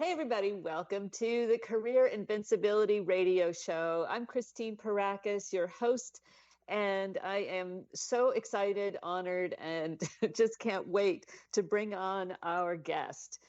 Hey, everybody, welcome to the Career Invincibility Radio Show. I'm Christine Parakis, your host, and I am so excited, honored, and just can't wait to bring on our guest.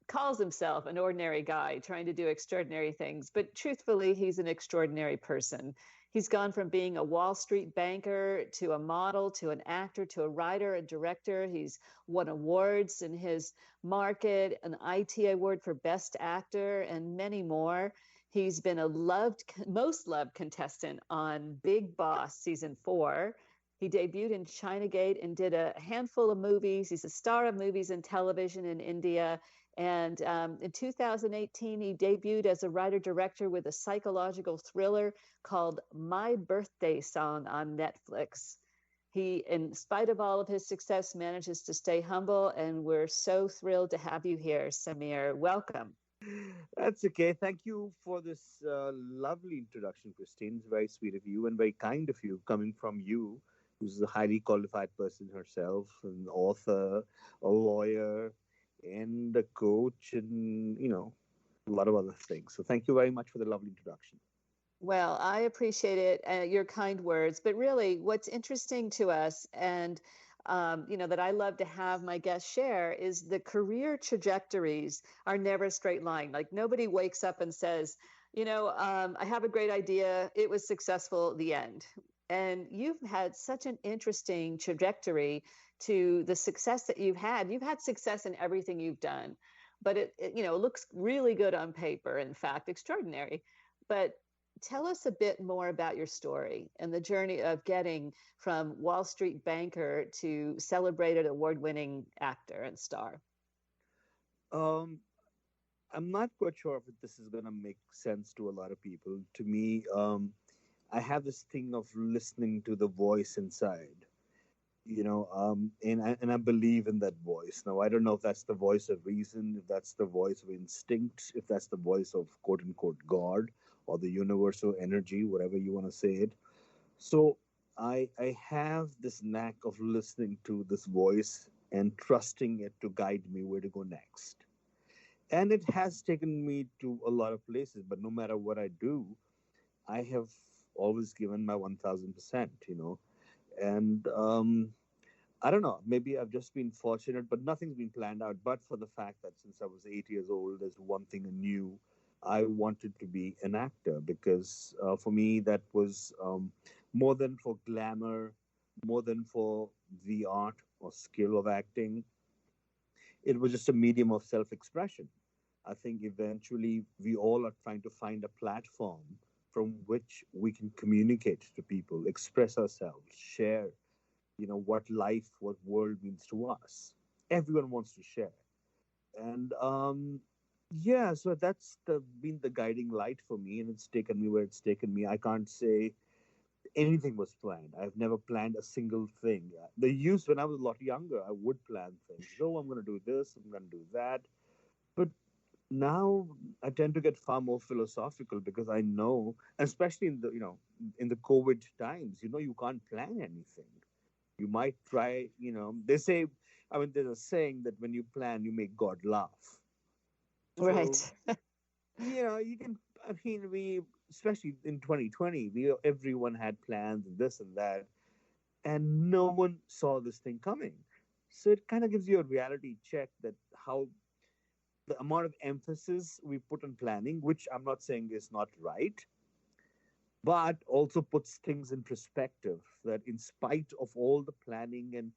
Calls himself an ordinary guy trying to do extraordinary things, but truthfully, he's an extraordinary person. He's gone from being a Wall Street banker to a model to an actor to a writer, a director. He's won awards in his market, an ITA Award for Best Actor, and many more. He's been a most loved contestant on Bigg Boss season 4. He debuted in Chinagate and did a handful of movies. He's a star of movies and television in India. And in 2018, he debuted as a writer-director with a psychological thriller called My Birthday Song on Netflix. He, in spite of all of his success, manages to stay humble, and we're so thrilled to have you here, Samir. Welcome. That's okay. Thank you for this lovely introduction, Christine. It's very sweet of you and very kind of you, coming from you, who's a highly qualified person herself, an author, a lawyer, and a coach, and a lot of other things. So thank you very much for the lovely introduction. Well, I appreciate it, your kind words. But really, what's interesting to us, and that I love to have my guests share, is the career trajectories are never a straight line. Like nobody wakes up and says, I have a great idea. It was successful. The end. And you've had such an interesting trajectory to the success that you've had. You've had success in everything you've done, but it looks really good on paper. In fact, extraordinary. But tell us a bit more about your story and the journey of getting from Wall Street banker to celebrated award-winning actor and star. Um, I'm not quite sure if this is going to make sense to a lot of people. To me, I have this thing of listening to the voice inside, and I believe in that voice. Now, I don't know if that's the voice of reason, if that's the voice of instinct, if that's the voice of quote unquote God or the universal energy, whatever you want to say it. So I have this knack of listening to this voice and trusting it to guide me where to go next. And it has taken me to a lot of places, but no matter what I do, I have always given my 1000%, And I don't know, maybe I've just been fortunate, but nothing's been planned out. But for the fact that since I was 8 years old, there's one thing I knew. I wanted to be an actor because for me, that was more than for glamour, more than for the art or skill of acting. It was just a medium of self expression. I think eventually we all are trying to find a platform from which we can communicate to people, express ourselves, share, what life, what world means to us. Everyone wants to share. And yeah, so that's been the guiding light for me, and it's taken me where it's taken me. I can't say anything was planned. I've never planned a single thing. The use when I was a lot younger, I would plan things. Oh, I'm going to do this, I'm going to do that. But now I tend to get far more philosophical because I know, especially in the COVID times, you can't plan anything. You might try, they say, I mean, there's a saying that when you plan, you make God laugh. So, Right. you can, I mean, especially in 2020, everyone had plans and this and that, and no one saw this thing coming. So it kind of gives you a reality check that how the amount of emphasis we put on planning, which I'm not saying is not right, but also puts things in perspective that in spite of all the planning and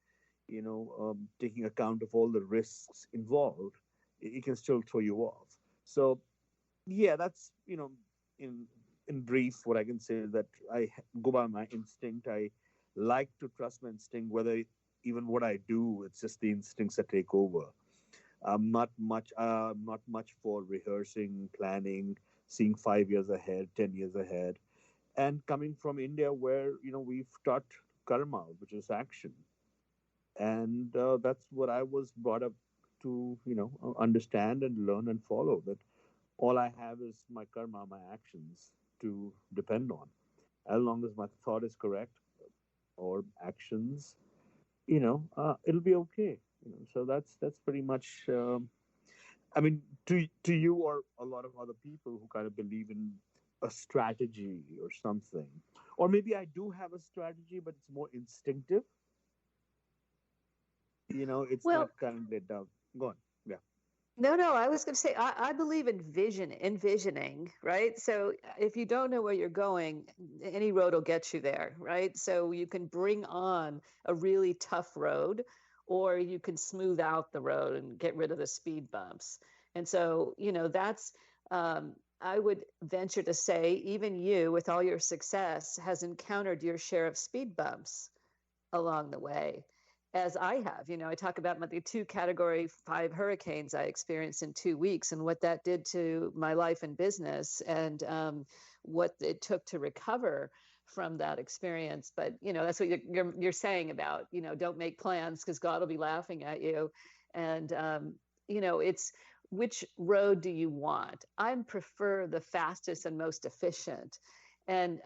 taking account of all the risks involved, it can still throw you off. So yeah, that's in brief what I can say is that I go by my instinct. I like to trust my instinct, whether even what I do, it's just the instincts that take over. Not much for rehearsing, planning, seeing 5 years ahead, 10 years ahead. And coming from India, where we've taught karma, which is action, and that's what I was brought up to, understand and learn and follow. That all I have is my karma, my actions to depend on. As long as my thought is correct or actions, it'll be okay. So that's pretty much. I mean, to you or a lot of other people who kind of believe in a strategy or something, or maybe I do have a strategy, but it's more instinctive. It's not Well, kind of laid down. Go on. Yeah. no, I was going to say, I believe in envisioning, right? So if you don't know where you're going, any road will get you there, right? So you can bring on a really tough road, or you can smooth out the road and get rid of the speed bumps. And so, I would venture to say, even you, with all your success, has encountered your share of speed bumps along the way, as I have. I talk about the two category 5 hurricanes I experienced in 2 weeks and what that did to my life and business, and what it took to recover from that experience. But that's what you're saying about, don't make plans because God will be laughing at you. And it's, which road do you want? I prefer the fastest and most efficient. And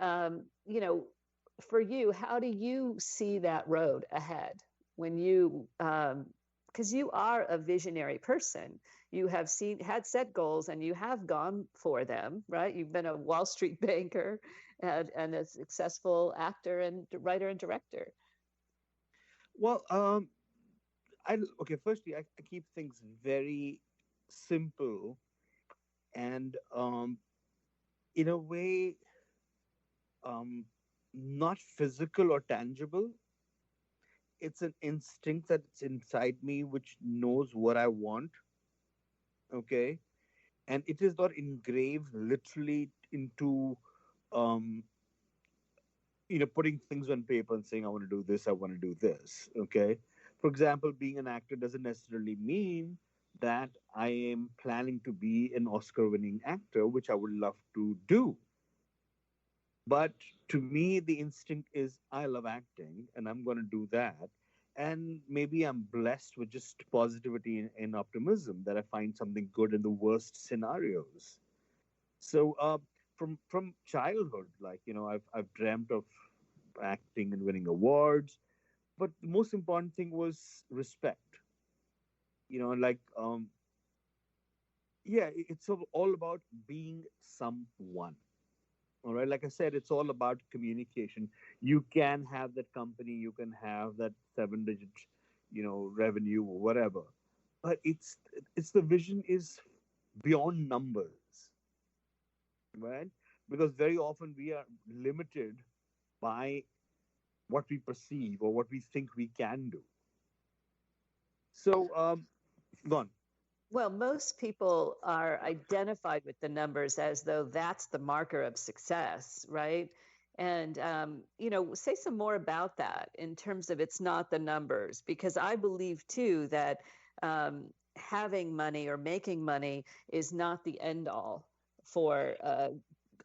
for you, how do you see that road ahead when you, because you are a visionary person. You have had set goals and you have gone for them, right? You've been a Wall Street banker and a successful actor and writer and director. Well, okay. Firstly, I keep things very simple and, in a way, um, not physical or tangible. It's an instinct that's inside me which knows what I want. Okay, and it is not engraved literally into, um, putting things on paper and saying I want to do this, I want to do this. Okay, for example, being an actor doesn't necessarily mean that I am planning to be an Oscar-winning actor, which I would love to do. But to me, the instinct is I love acting and I'm going to do that. And maybe I'm blessed with just positivity and optimism that I find something good in the worst scenarios. So, from childhood, like, I've dreamt of acting and winning awards. But the most important thing was respect. Like, yeah, it's all about being someone. All right, like I said, it's all about communication. You can have that company, you can have that 7-digit, revenue or whatever, but it's the vision is beyond numbers, right? Because very often we are limited by what we perceive or what we think we can do. So, gone. Well, most people are identified with the numbers as though that's the marker of success, right? And, say some more about that in terms of it's not the numbers, because I believe too that having money or making money is not the end all for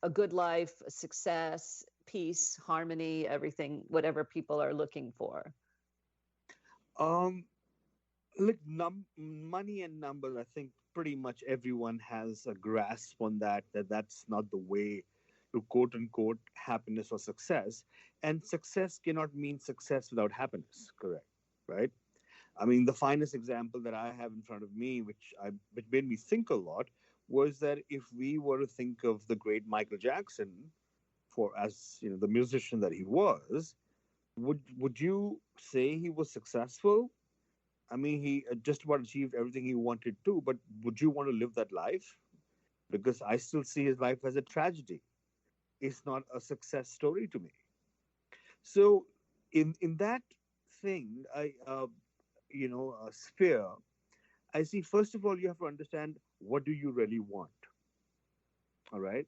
a good life, success, peace, harmony, everything, whatever people are looking for. Um, Look, money and numbers. I think pretty much everyone has a grasp on that. That's not the way to quote unquote happiness or success. And success cannot mean success without happiness. Correct, right? I mean, the finest example that I have in front of me, which made me think a lot, was that if we were to think of the great Michael Jackson for as the musician that he was, would you say he was successful? I mean, he just about achieved everything he wanted to, but would you want to live that life? Because I still see his life as a tragedy. It's not a success story to me. So, in that thing, sphere, I see. First of all, you have to understand what do you really want. All right,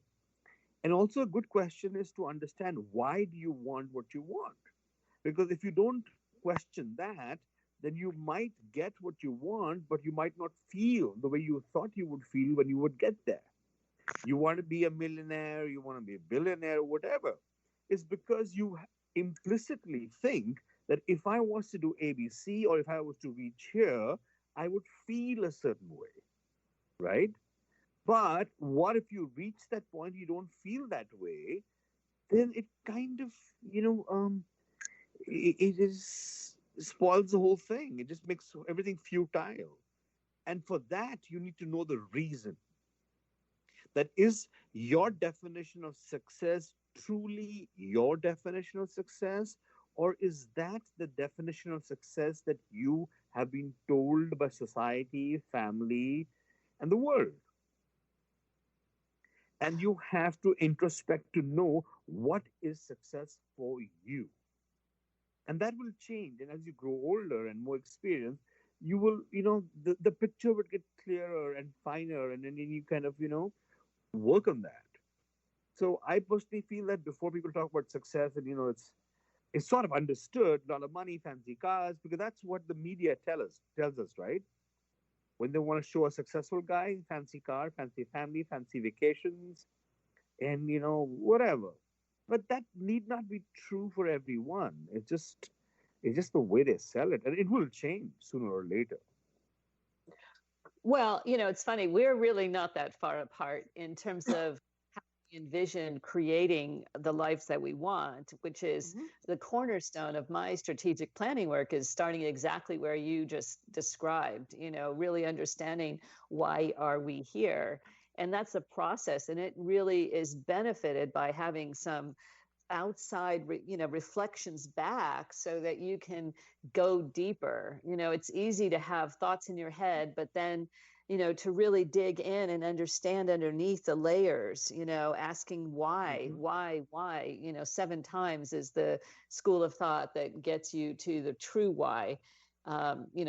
and also a good question is to understand why do you want what you want. Because if you don't question that, then you might get what you want, but you might not feel the way you thought you would feel when you would get there. You want to be a millionaire, you want to be a billionaire, whatever. It's because you implicitly think that if I was to do ABC or if I was to reach here, I would feel a certain way, right? But what if you reach that point, you don't feel that way? Then it kind of, it is spoils the whole thing. It just makes everything futile. And for that, you need to know the reason. That is your definition of success truly your definition of success? Or is that the definition of success that you have been told by society, family, and the world? And you have to introspect to know what is success for you. And that will change. And as you grow older and more experienced, you will, the picture would get clearer and finer. And then you kind of, work on that. So I personally feel that before people talk about success, and it's sort of understood, a lot of money, fancy cars, because that's what the media tells us, right? When they want to show a successful guy, fancy car, fancy family, fancy vacations, and whatever. But that need not be true for everyone. It's just the way they sell it, and it will change sooner or later. Well, it's funny. We're really not that far apart in terms of how we envision creating the lives that we want, which is the cornerstone of my strategic planning work is starting exactly where you just described, really understanding why are we here. And that's a process. And it really is benefited by having some outside reflections back so that you can go deeper. It's easy to have thoughts in your head, but then to really dig in and understand underneath the layers, asking why, 7 times is the school of thought that gets you to the true why,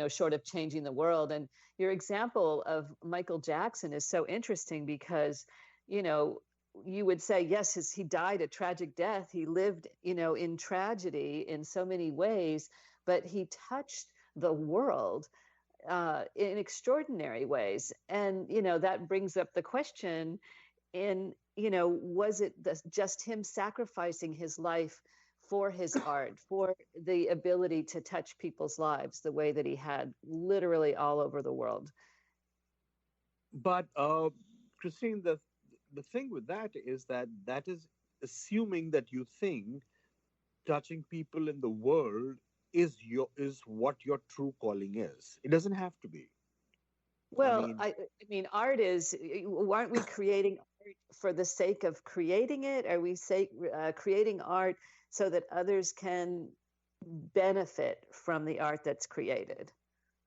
short of changing the world. And your example of Michael Jackson is so interesting because, you would say, yes, he died a tragic death. He lived, in tragedy in so many ways, but he touched the world in extraordinary ways. And, that brings up the question was it just him sacrificing his life for his art, for the ability to touch people's lives the way that he had literally all over the world? But, Christine, the thing with that is that is assuming that you think touching people in the world is what your true calling is. It doesn't have to be. Well, I mean, art is, aren't we creating art for the sake of creating it? Are we creating art so that others can benefit from the art that's created?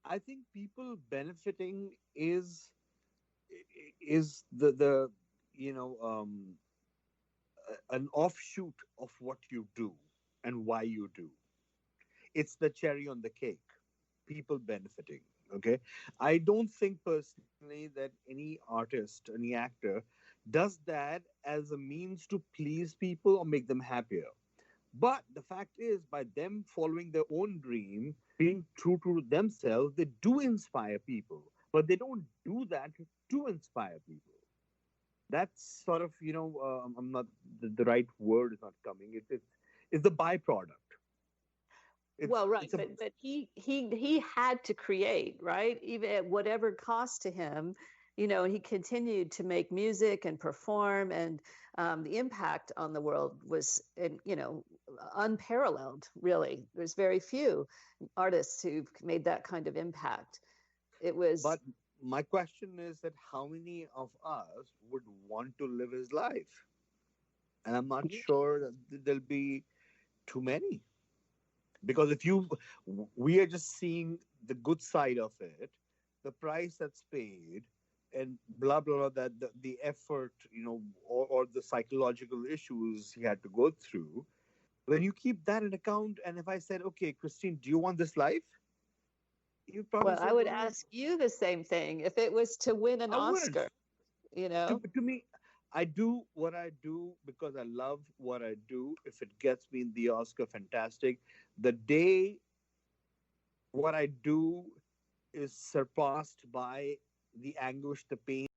I think people benefiting is the an offshoot of what you do and why you do. It's the cherry on the cake. People benefiting. Okay, I don't think personally that any artist, any actor, does that as a means to please people or make them happier. But the fact is, by them following their own dream, being true to themselves, they do inspire people. But they don't do that to inspire people. That's sort of, I'm not, the right word is not coming. It's the byproduct. Well, right, but he had to create, right? Even at whatever cost to him, he continued to make music and perform, and the impact on the world was, unparalleled. Really, there's very few artists who've made that kind of impact. It was. But my question is that how many of us would want to live his life? And I'm not sure that there'll be too many. Because we are just seeing the good side of it, the price that's paid, and blah blah blah, that the effort, or the psychological issues he had to go through. When you keep that in account, and if I said, okay, Christine, do you want this life? You probably Well, say, I would ask you the same thing if it was to win an I would. Oscar. To me, I do what I do because I love what I do. If it gets me the Oscar, fantastic. The day what I do is surpassed by the anguish, the pain